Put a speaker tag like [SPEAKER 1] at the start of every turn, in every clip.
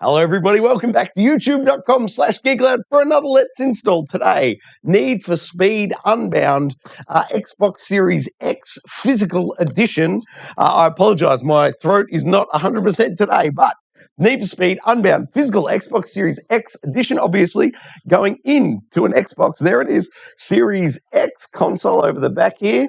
[SPEAKER 1] Hello everybody, welcome back to youtube.com/Geek Aloud for another Let's Install today. Need for Speed Unbound, Xbox Series X Physical Edition. I apologise, my throat is not 100% today, but Need for Speed Unbound, Physical Xbox Series X Edition, obviously going into an Xbox. There it is, Series X console over the back here.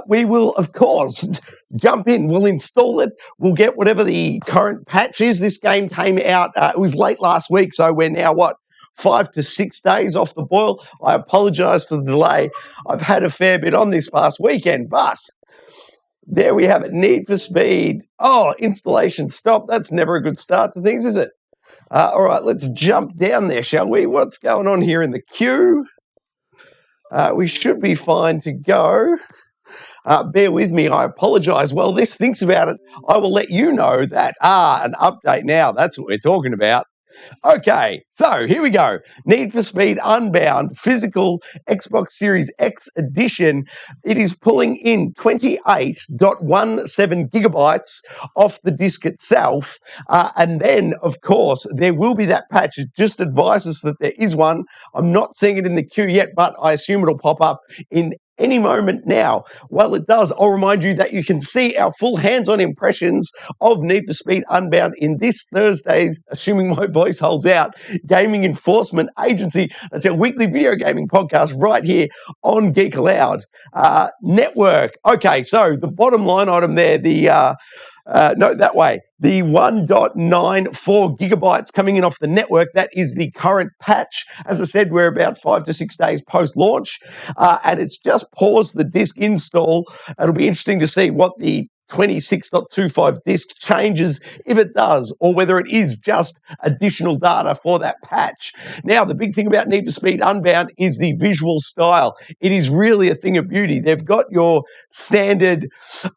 [SPEAKER 1] We will, of course, jump in. We'll install it. We'll get whatever the current patch is. This game came out, it was late last week, so we're now, 5 to 6 days off the boil. I apologise for the delay. I've had a fair bit on this past weekend, but there we have it. Need for Speed. Oh, installation stop. That's never a good start to things, is it? All right, let's jump down there, shall we? What's going on here in the queue? We should be fine to go. Bear with me, I apologise. Well, this thinks about it. I will let you know that, an update now. That's what we're talking about. Okay, so here we go. Need for Speed Unbound, physical Xbox Series X edition. It is pulling in 28.17 gigabytes off the disk itself. And then, of course, there will be that patch. It just advises that there is one. I'm not seeing it in the queue yet, but I assume it'll pop up in any moment now. While it does, I'll remind you that you can see our full hands-on impressions of Need for Speed Unbound in this Thursday's, assuming my voice holds out, Gaming Enforcement Agency. That's our weekly video gaming podcast right here on Geek Aloud Network. Okay, so the bottom line item there, no, that way. The 1.94 gigabytes coming in off the network, that is the current patch. As I said, we're about 5 to 6 days post-launch, and it's just paused the disk install. It'll be interesting to see what the 26.25 disk changes, if it does, or whether it is just additional data for that patch. Now, the big thing about Need for Speed Unbound is the visual style. It is really a thing of beauty. They've got your standard,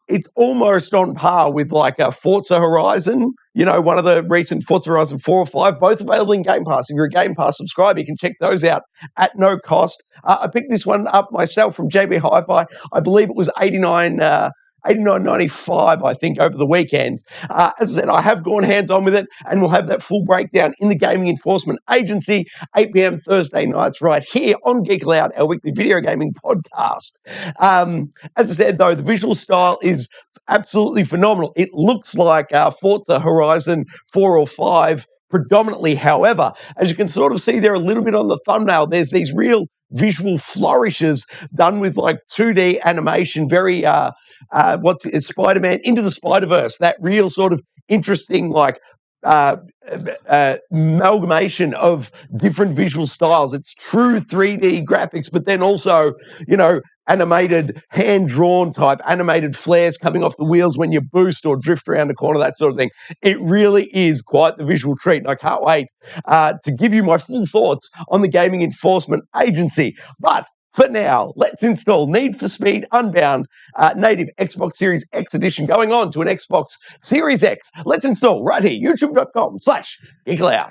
[SPEAKER 1] it's almost on par with like a Forza Horizon, you know, one of the recent Forza Horizon 4 or 5, both available in Game Pass. If you're a Game Pass subscriber, you can check those out at no cost. I picked this one up myself from JB Hi-Fi. I believe it was $89.95, I think, over the weekend. As I said, I have gone hands-on with it, and we'll have that full breakdown in the Gaming Enforcement Agency, 8 p.m. Thursday nights, right here on Geek Aloud, our weekly video gaming podcast. As I said, though, the visual style is absolutely phenomenal. It looks like Forza Horizon 4 or 5 predominantly. However, as you can sort of see there a little bit on the thumbnail, there's these real visual flourishes done with like 2D animation, very Spider-Man Into the Spider-Verse, that real sort of interesting like amalgamation of different visual styles. It's true 3D graphics, but then also, you know, animated, hand-drawn type, animated flares coming off the wheels when you boost or drift around the corner, that sort of thing. It really is quite the visual treat, and I can't wait to give you my full thoughts on the Gaming Enforcement Agency. But for now, let's install Need for Speed Unbound, native Xbox Series X edition, going on to an Xbox Series X. Let's install right here, youtube.com/Geek Aloud.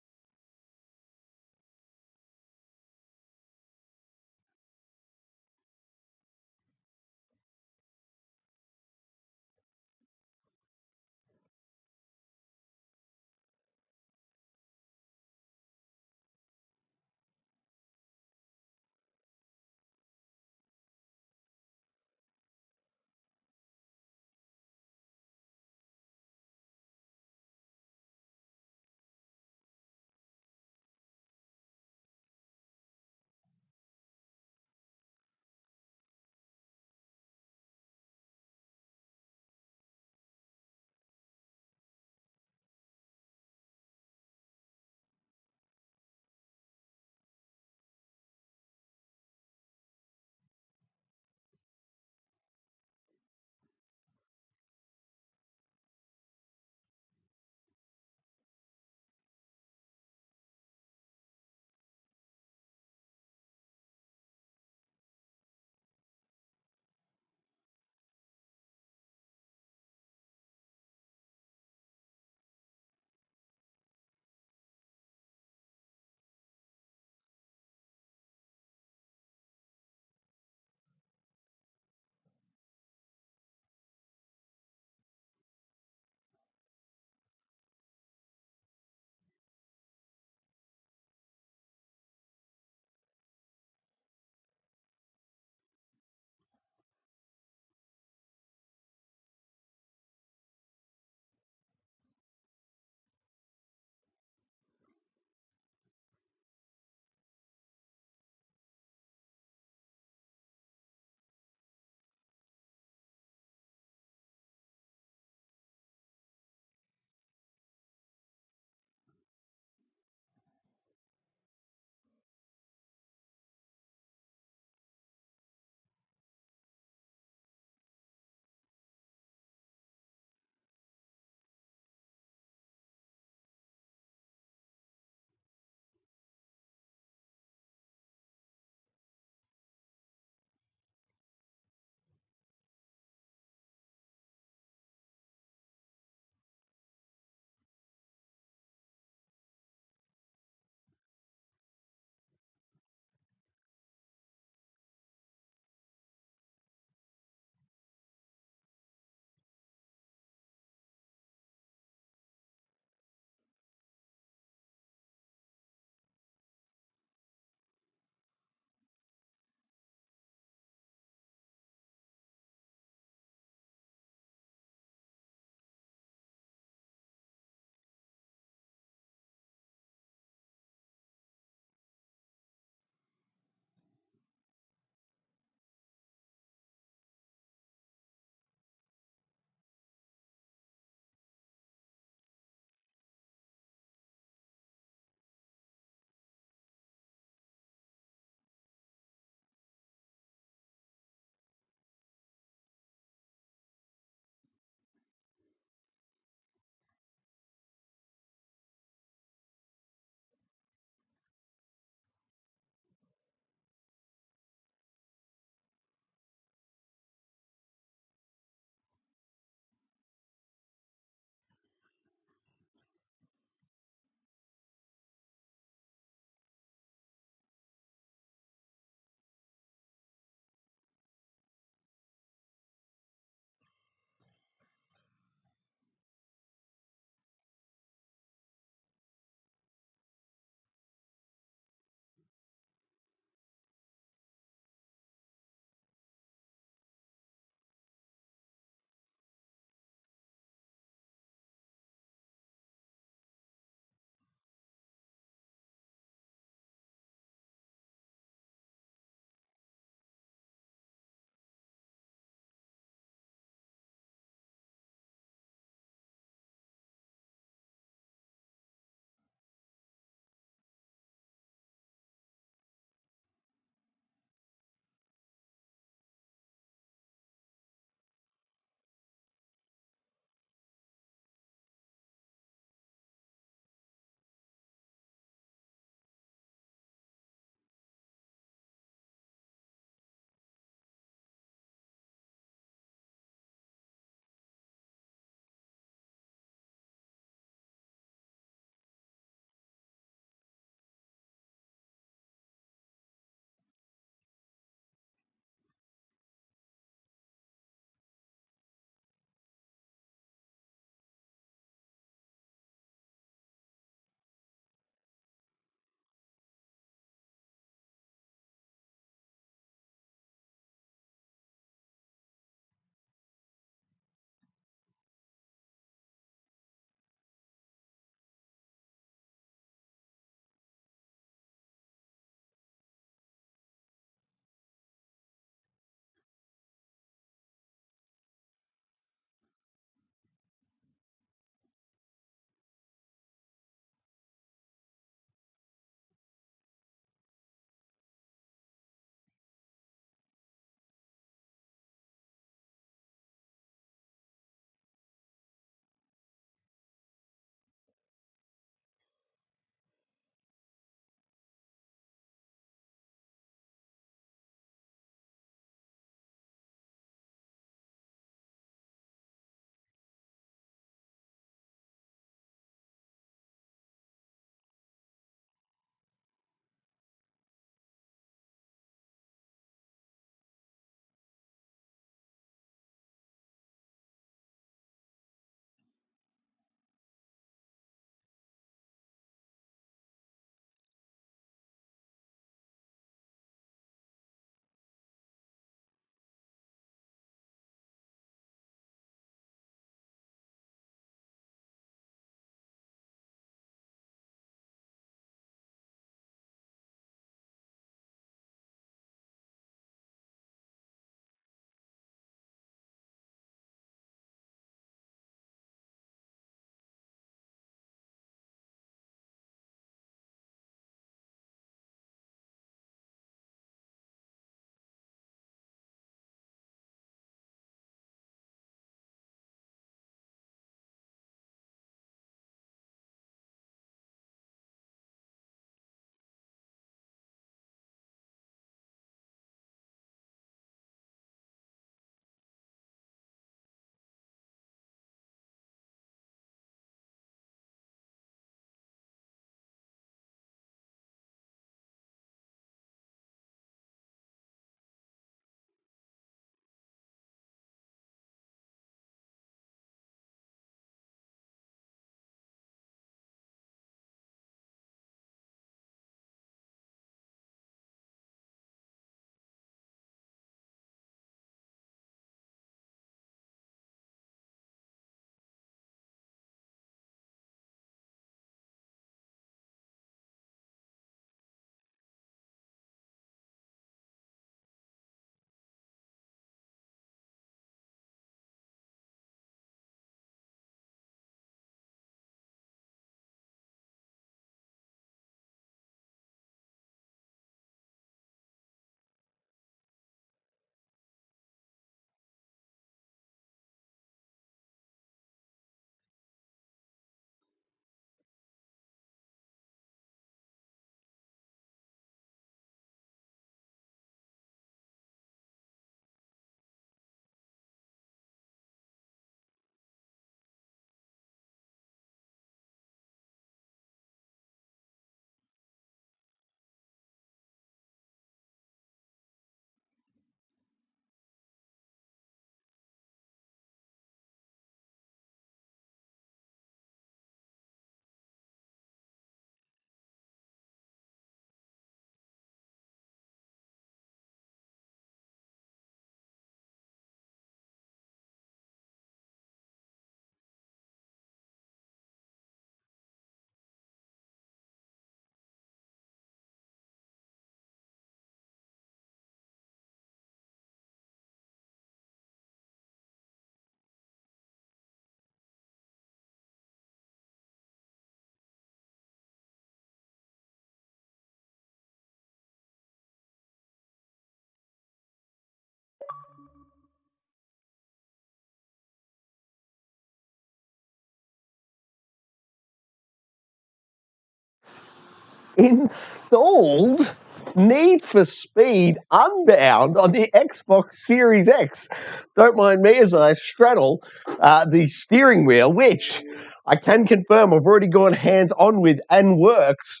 [SPEAKER 1] installed Need for Speed Unbound on the Xbox Series X. Don't mind me as I straddle the steering wheel, which I can confirm I've already gone hands-on with and works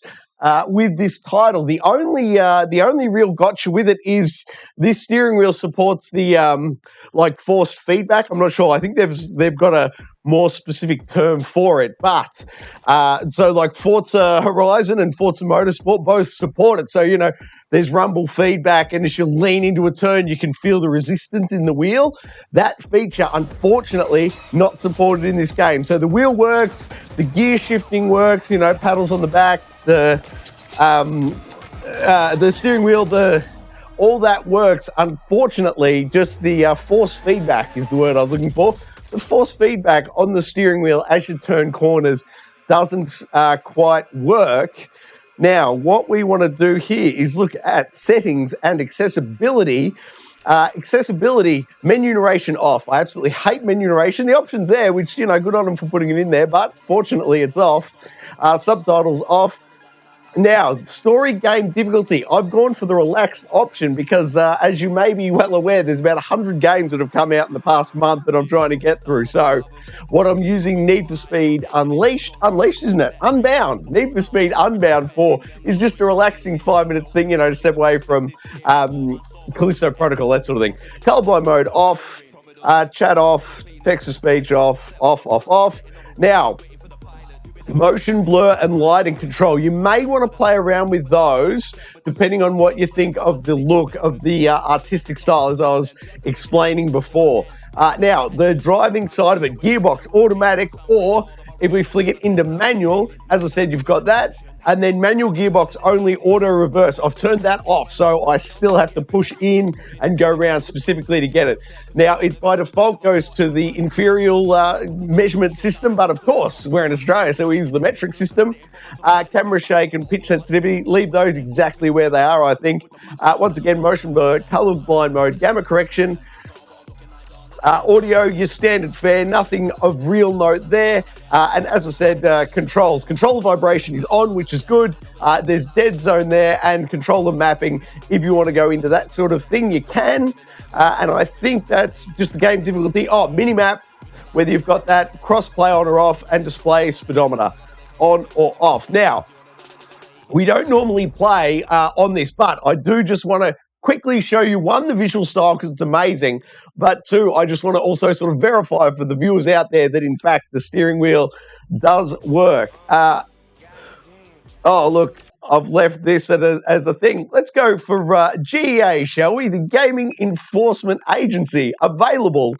[SPEAKER 1] with this title. The only real gotcha with it is this steering wheel supports the like forced feedback. I'm not sure. I think they've got a more specific term for it, but so like Forza Horizon and Forza Motorsport both support it. So there's rumble feedback, and as you lean into a turn, you can feel the resistance in the wheel. That feature, unfortunately, not supported in this game. So the wheel works, the gear shifting works, paddles on the back, the steering wheel, all that works. Unfortunately, just the force feedback is the word I was looking for. The force feedback on the steering wheel as you turn corners doesn't quite work. Now, what we want to do here is look at settings and accessibility. Accessibility, menu narration off. I absolutely hate menu narration. The option's there, which, good on them for putting it in there, but fortunately it's off. Subtitles off. Now, story game difficulty. I've gone for the relaxed option because, as you may be well aware, there's about 100 games that have come out in the past month that I'm trying to get through. So what I'm using Need for Speed Unleashed, isn't it? Unbound. Need for Speed Unbound for is just a relaxing 5 minutes thing, to step away from Callisto Protocol, that sort of thing. Colorblind mode off, chat off, text-to-speech off. Now, motion blur and lighting control. You may want to play around with those depending on what you think of the look of the artistic style, as I was explaining before. Now, the driving side of it, gearbox, automatic, or if we flick it into manual, as I said, you've got that. And then manual gearbox only, auto reverse. I've turned that off, so I still have to push in and go around specifically to get it. Now, it by default goes to the imperial measurement system, but of course, we're in Australia, so we use the metric system. Camera shake and pitch sensitivity, leave those exactly where they are, I think. Once again, motion blur, color blind mode, gamma correction. Audio, your standard fare, nothing of real note there. And as I said, controls. Controller vibration is on, which is good. There's dead zone there and controller mapping. If you want to go into that sort of thing, you can. And I think that's just the game difficulty. Oh, minimap, whether you've got that, cross-play on or off, and display speedometer on or off. Now, we don't normally play on this, but I do just want to quickly show you, one, the visual style because it's amazing, but two, I just want to also sort of verify for the viewers out there that in fact the steering wheel does work. Oh, look, I've left this as a thing. Let's go for GEA, shall we? The Gaming Enforcement Agency, available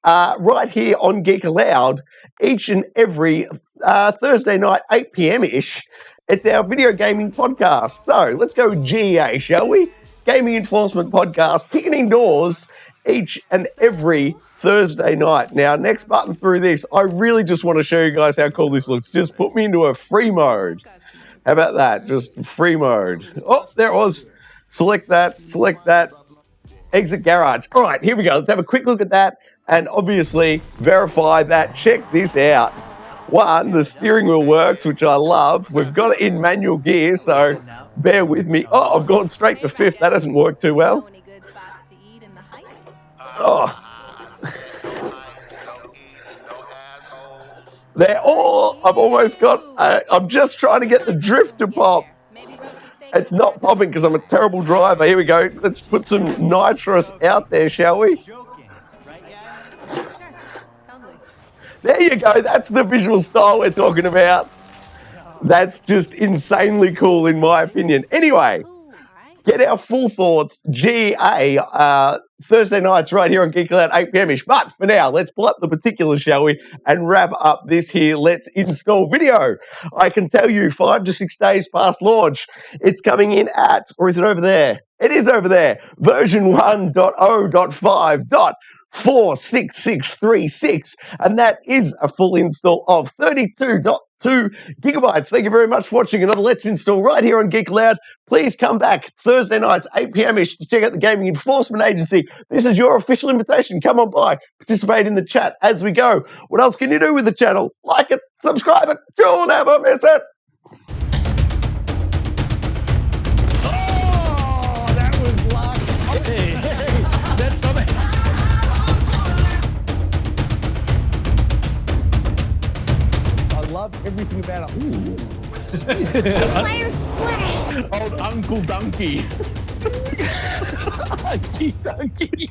[SPEAKER 1] right here on Geek Aloud each and every Thursday night, 8 p.m.-ish. It's our video gaming podcast. So let's go GEA, shall we? Gaming Enforcement Podcast, kicking indoors each and every Thursday night. Now, next button through this, I really just want to show you guys how cool this looks. Just put me into a free mode. How about that? Just free mode. Oh, there it was. Select that, exit garage. All right, here we go. Let's have a quick look at that and obviously verify that. Check this out. One, the steering wheel works, which I love. We've got it in manual gear, so bear with me. Oh, I've gone straight to fifth. That doesn't work too well. Oh. I've almost got, I'm just trying to get the drift to pop. It's not popping because I'm a terrible driver. Here we go. Let's put some nitrous out there, shall we? There you go. That's the visual style we're talking about. That's just insanely cool in my opinion. Anyway, get our full thoughts, GA, Thursday nights right here on Geek Aloud, 8 p.m.-ish. But for now, let's pull up the particulars, shall we, and wrap up this here Let's Install video. I can tell you 5 to 6 days past launch, it's coming in at, or is it over there? It is over there, version 1.0.5.46636, and that is a full install of 32.2 gigabytes. Thank you very much for watching another Let's Install right here on Geek Aloud. Please come back Thursday nights, 8 p.m.-ish to check out the Gaming Enforcement Agency. This is your official invitation. Come on by, participate in the chat as we go. What else can you do with the channel? Like it, subscribe it, don't ever miss it.
[SPEAKER 2] love everything about it. Ooh.
[SPEAKER 3] Fire splash!
[SPEAKER 2] Old Uncle Donkey.
[SPEAKER 4] Gee, donkey.